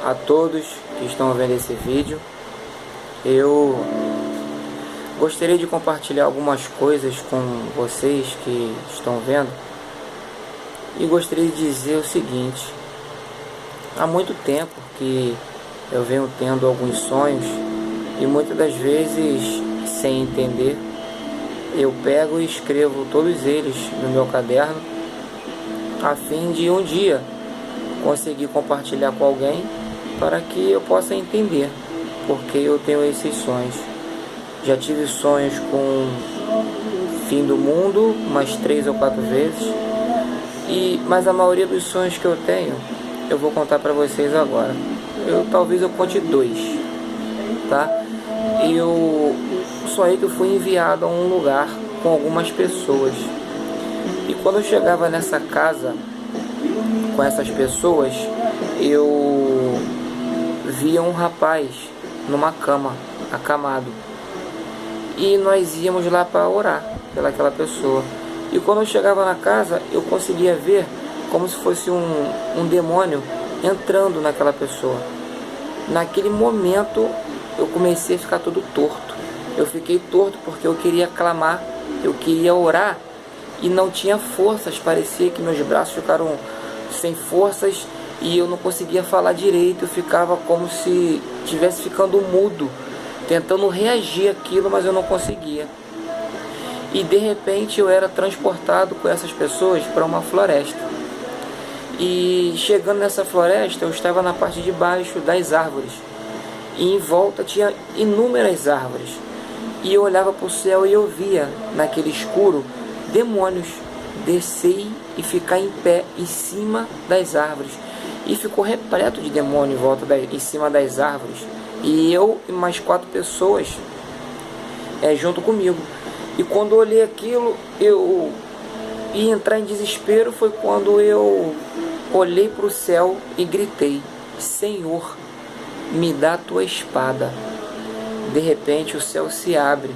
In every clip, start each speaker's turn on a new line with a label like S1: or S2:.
S1: a todos que estão vendo esse vídeo. Eu gostaria de compartilhar algumas coisas com vocês que estão vendo e gostaria de dizer o seguinte: há muito tempo que eu venho tendo alguns sonhos e muitas das vezes, sem entender, eu pego e escrevo todos eles no meu caderno a fim de um dia conseguir compartilhar com alguém para que eu possa entender porque eu tenho esses sonhos. Já tive sonhos com fim do mundo umas 3 ou 4 vezes, mas a maioria dos sonhos que eu tenho eu vou contar para vocês agora. Talvez eu conte 2, tá? Eu sonhei que eu fui enviado a um lugar com algumas pessoas, e quando eu chegava nessa casa com essas pessoas, eu via um rapaz numa cama, acamado, e nós íamos lá para orar pelaquela pessoa. E quando eu chegava na casa, eu conseguia ver como se fosse um demônio entrando naquela pessoa. Naquele momento eu comecei a ficar todo torto. Eu fiquei torto porque eu queria clamar, eu queria orar e não tinha forças. Parecia que meus braços ficaram sem forças e eu não conseguia falar direito. Eu ficava como se estivesse ficando mudo, tentando reagir àquilo, mas eu não conseguia. E de repente eu era transportado com essas pessoas para uma floresta. E chegando nessa floresta, eu estava na parte de baixo das árvores, e em volta tinha inúmeras árvores, e eu olhava para o céu e eu via naquele escuro demônios descer e ficar em pé em cima das árvores, e ficou repleto de demônios em cima das árvores, e eu e mais 4 pessoas junto comigo. E quando eu olhei aquilo, eu ia entrar em desespero. Foi quando eu olhei para o céu e gritei: Senhor, me dá a tua espada. De repente o céu se abre,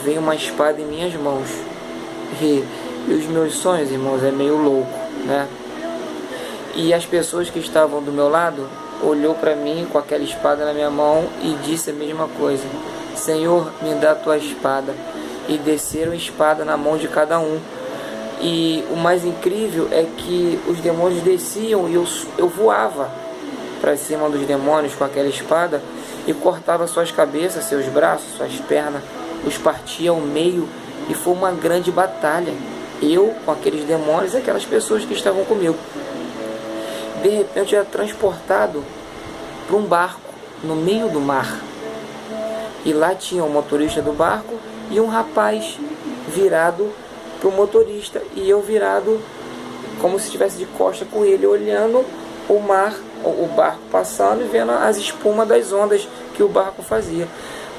S1: vem uma espada em minhas mãos. E os meus sonhos, irmãos, é meio louco, né? E as pessoas que estavam do meu lado olhou para mim com aquela espada na minha mão e disse a mesma coisa: Senhor, me dá a tua espada. E desceram espada na mão de cada um. E o mais incrível é que os demônios desciam e eu voava para cima dos demônios com aquela espada e cortava suas cabeças, seus braços, suas pernas, os partia ao meio, e foi uma grande batalha. Eu com aqueles demônios e aquelas pessoas que estavam comigo. De repente eu era transportado para um barco no meio do mar. E lá tinha o motorista do barco e um rapaz virado para o motorista, e eu virado como se estivesse de costa com ele, olhando o mar, o barco passando e vendo as espumas das ondas que o barco fazia.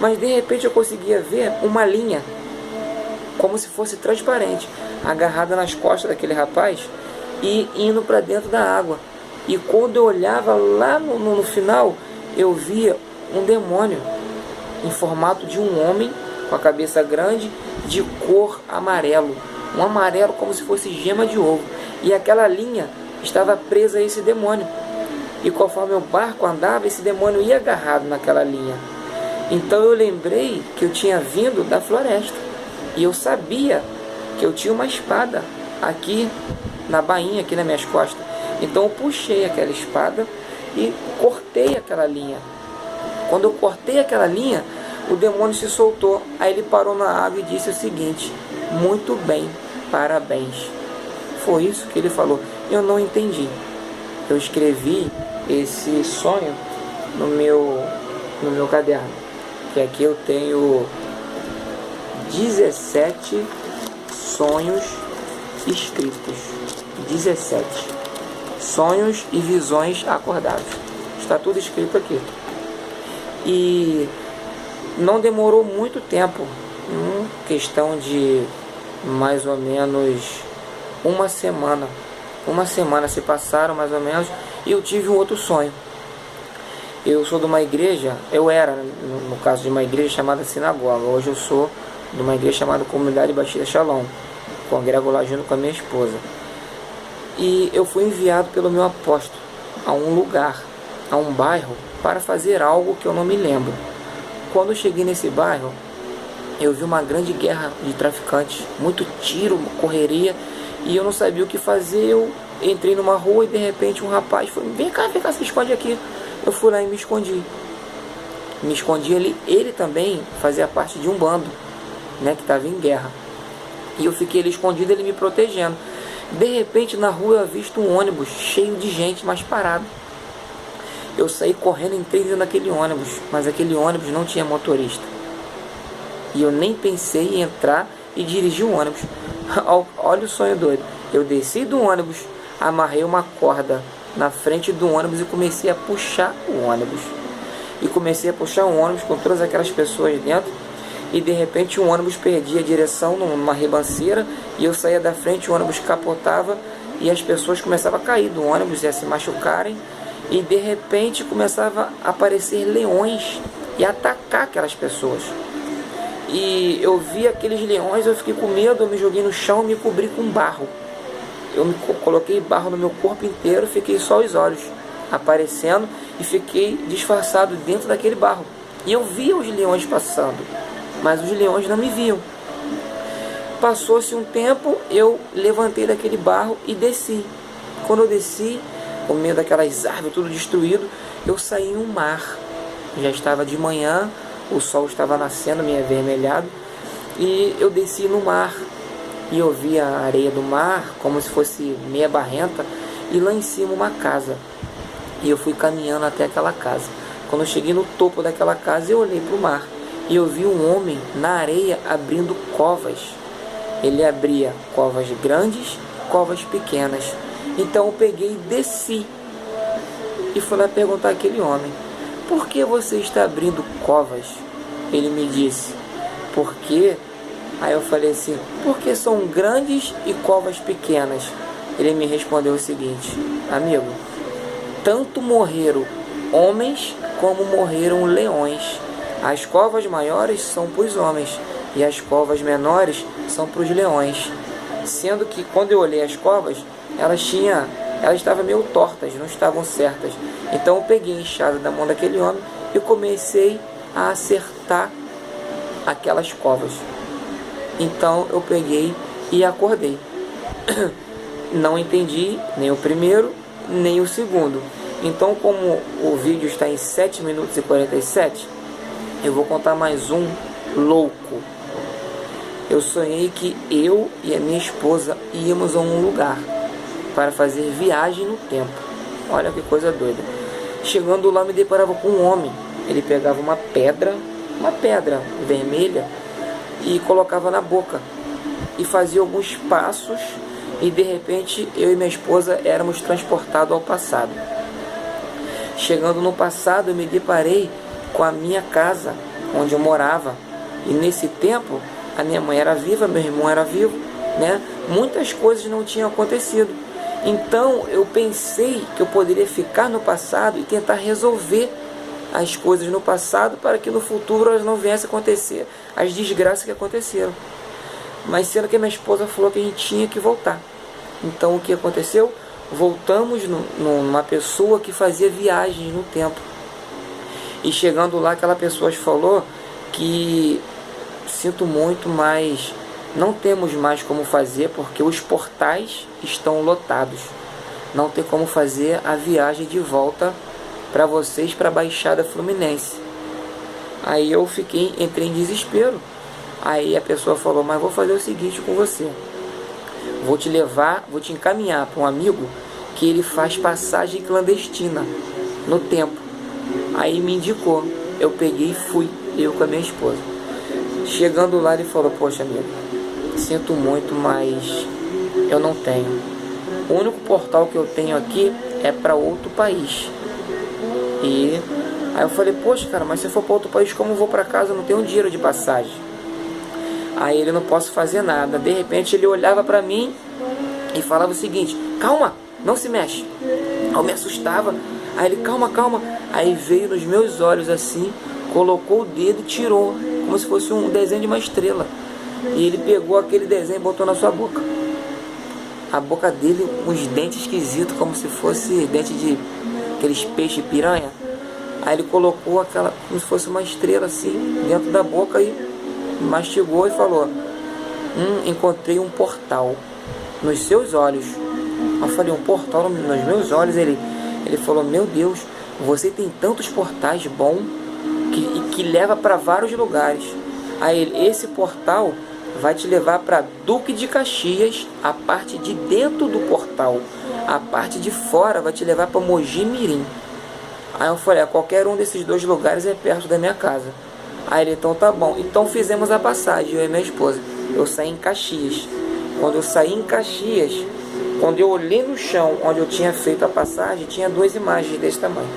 S1: Mas de repente eu conseguia ver uma linha como se fosse transparente, agarrada nas costas daquele rapaz e indo para dentro da água. E quando eu olhava lá no final, eu via um demônio em formato de um homem, com a cabeça grande, de cor amarelo, um amarelo como se fosse gema de ovo, e aquela linha estava presa a esse demônio, e conforme o barco andava, esse demônio ia agarrado naquela linha. Então eu lembrei que eu tinha vindo da floresta, e eu sabia que eu tinha uma espada aqui na bainha, aqui nas minhas costas. Então eu puxei aquela espada e cortei aquela linha. Quando eu cortei aquela linha, o demônio se soltou. Aí ele parou na água e disse o seguinte: muito bem, parabéns. Foi isso que ele falou. Eu não entendi. Eu escrevi esse sonho no meu caderno, que aqui eu tenho 17 sonhos escritos. 17 sonhos e visões acordados. Está tudo escrito aqui. E não demorou muito tempo, questão de mais ou menos uma semana. Uma semana se passaram mais ou menos, e eu tive um outro sonho. Eu sou de uma igreja, eu era, no caso, de uma igreja chamada Sinagoga. Hoje eu sou de uma igreja chamada Comunidade Batista Shalom. Congrego lá junto com a minha esposa. E eu fui enviado pelo meu apóstolo a um lugar a um bairro para fazer algo que eu não me lembro. Quando eu cheguei nesse bairro, eu vi uma grande guerra de traficantes, muito tiro, correria, e eu não sabia o que fazer. Eu entrei numa rua e de repente um rapaz falou: vem cá, se esconde aqui. Eu fui lá e me escondi. Ele também fazia parte de um bando, né, que estava em guerra. E eu fiquei ali escondido, ele me protegendo. De repente na rua eu avisto um ônibus cheio de gente, mas parado. Eu saí correndo, entrei dentro daquele ônibus, mas aquele ônibus não tinha motorista. E eu nem pensei em entrar e dirigir o ônibus. Olha o sonho doido. Eu desci do ônibus, amarrei uma corda na frente do ônibus e comecei a puxar o ônibus. E comecei a puxar o ônibus com todas aquelas pessoas dentro. E de repente o ônibus perdia a direção numa ribanceira. E eu saía da frente, o ônibus capotava. E as pessoas começavam a cair do ônibus e a se machucarem. E de repente começava a aparecer leões e atacar aquelas pessoas. E eu vi aqueles leões, eu fiquei com medo, eu me joguei no chão e me cobri com barro. Eu coloquei barro no meu corpo inteiro, fiquei só os olhos aparecendo e fiquei disfarçado dentro daquele barro. E eu via os leões passando, mas os leões não me viam. Passou-se um tempo, eu levantei daquele barro e desci. Quando eu desci, com medo daquelas árvores, tudo destruído, eu saí em um mar. Já estava de manhã, o sol estava nascendo, meio avermelhado, e eu desci no mar. E eu vi a areia do mar como se fosse meia barrenta, e lá em cima uma casa. E eu fui caminhando até aquela casa. Quando eu cheguei no topo daquela casa, eu olhei para o mar. E eu vi um homem na areia abrindo covas. Ele abria covas grandes, covas pequenas. Então eu peguei e desci. E fui lá perguntar àquele homem: por que você está abrindo covas? Ele me disse: por quê? Aí eu falei assim: porque são grandes e covas pequenas. Ele me respondeu o seguinte: amigo, tanto morreram homens como morreram leões. As covas maiores são para os homens e as covas menores são para os leões. Sendo que quando eu olhei as covas, elas estavam meio tortas, não estavam certas. Então eu peguei a enxada da mão daquele homem e comecei a acertar aquelas covas. Então eu peguei e acordei. Não entendi nem o primeiro, nem o segundo. Então, como o vídeo está em 7 minutos e 47, eu vou contar mais um louco. Eu sonhei que eu e a minha esposa íamos a um lugar para fazer viagem no tempo. Olha que coisa doida. Chegando lá, me deparava com um homem. Ele pegava uma pedra vermelha, e colocava na boca e fazia alguns passos, e de repente eu e minha esposa éramos transportados ao passado. Chegando no passado, eu me deparei com a minha casa onde eu morava, e nesse tempo a minha mãe era viva, meu irmão era vivo, né? Muitas coisas não tinham acontecido. Então eu pensei que eu poderia ficar no passado e tentar resolver as coisas no passado para que no futuro elas não viessem a acontecer as desgraças que aconteceram. Mas sendo que a minha esposa falou que a gente tinha que voltar. Então o que aconteceu? Voltamos numa pessoa que fazia viagens no tempo. E chegando lá, aquela pessoa falou que: sinto muito, mas não temos mais como fazer porque os portais estão lotados. Não tem como fazer a viagem de volta para vocês, para a Baixada Fluminense. Aí eu entrei em desespero. Aí a pessoa falou: mas vou fazer o seguinte com você, vou te encaminhar para um amigo que ele faz passagem clandestina no tempo. Aí me indicou, eu peguei e fui, eu com a minha esposa. Chegando lá, ele falou: poxa amigo, sinto muito, mas eu não tenho. O único portal que eu tenho aqui é para outro país. E aí eu falei: poxa cara, mas se eu for para outro país, como eu vou para casa? Eu não tenho dinheiro de passagem. Aí ele: não posso fazer nada. De repente ele olhava para mim e falava o seguinte: calma, não se mexe. Eu me assustava. Aí ele: calma, calma. Aí veio nos meus olhos assim, colocou o dedo e tirou, como se fosse um desenho de uma estrela. E ele pegou aquele desenho e botou na sua boca. A boca dele, uns dentes esquisitos, como se fosse dente de aqueles peixes piranha. Aí ele colocou aquela, como se fosse uma estrela assim, dentro da boca e mastigou e falou: encontrei um portal nos seus olhos. Eu falei: um portal nos meus olhos? Ele falou: meu Deus, você tem tantos portais bons que leva para vários lugares. Aí esse portal vai te levar para Duque de Caxias, a parte de dentro do portal. A parte de fora vai te levar para Mogi Mirim. Aí eu falei: qualquer um desses dois lugares é perto da minha casa. Aí ele: então tá bom. Então fizemos a passagem, eu e minha esposa. Eu saí em Caxias. Quando eu saí em Caxias, quando eu olhei no chão onde eu tinha feito a passagem, tinha 2 imagens desse tamanho.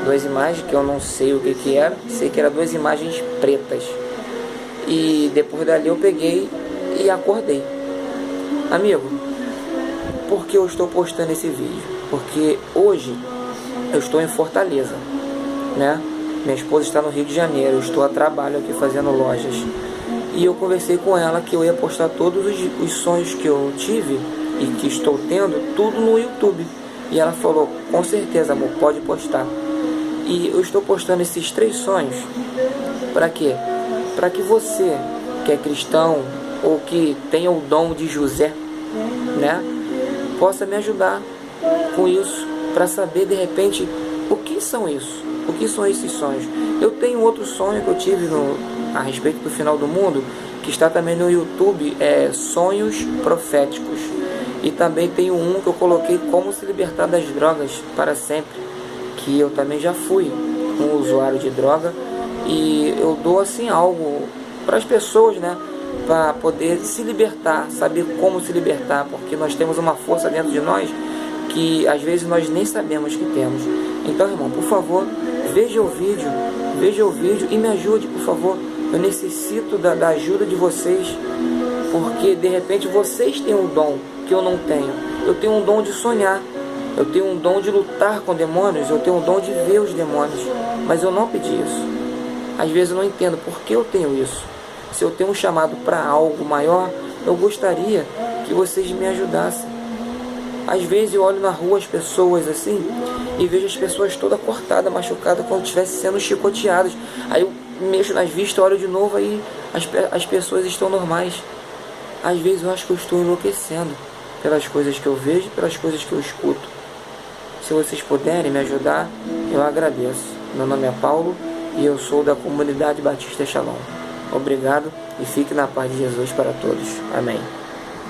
S1: 2 imagens que eu não sei o que era. Sei que eram 2 imagens pretas. E depois dali eu peguei e acordei. Amigo, por que eu estou postando esse vídeo? Porque hoje eu estou em Fortaleza, né? Minha esposa está no Rio de Janeiro. Eu estou a trabalho aqui fazendo lojas. E eu conversei com ela que eu ia postar todos os sonhos que eu tive e que estou tendo, tudo no YouTube. E ela falou: com certeza, amor, pode postar. E eu estou postando esses 3 sonhos. Para quê? Para que você, que é cristão ou que tenha o dom de José, né, possa me ajudar com isso, para saber de repente o que são isso, o que são esses sonhos. Eu tenho outro sonho que eu tive a respeito do final do mundo, que está também no YouTube, Sonhos Proféticos. E também tenho um que eu coloquei: como se libertar das drogas para sempre, que eu também já fui um usuário de droga, e eu dou assim algo para as pessoas, né, para poder se libertar, saber como se libertar, porque nós temos uma força dentro de nós que às vezes nós nem sabemos que temos. Então, irmão, por favor, veja o vídeo e me ajude, por favor. Eu necessito da ajuda de vocês, porque de repente vocês têm um dom que eu não tenho. Eu tenho um dom de sonhar, eu tenho um dom de lutar com demônios, eu tenho um dom de ver os demônios, mas eu não pedi isso. Às vezes eu não entendo por que eu tenho isso. Se eu tenho um chamado para algo maior, eu gostaria que vocês me ajudassem. Às vezes eu olho na rua as pessoas assim e vejo as pessoas todas cortadas, machucadas, como se estivessem sendo chicoteadas. Aí eu mexo nas vistas, olho de novo, aí as pessoas estão normais. Às vezes eu acho que eu estou enlouquecendo pelas coisas que eu vejo, pelas coisas que eu escuto. Se vocês puderem me ajudar, eu agradeço. Meu nome é Paulo e eu sou da Comunidade Batista Shalom. Obrigado e fique na paz de Jesus para todos. Amém.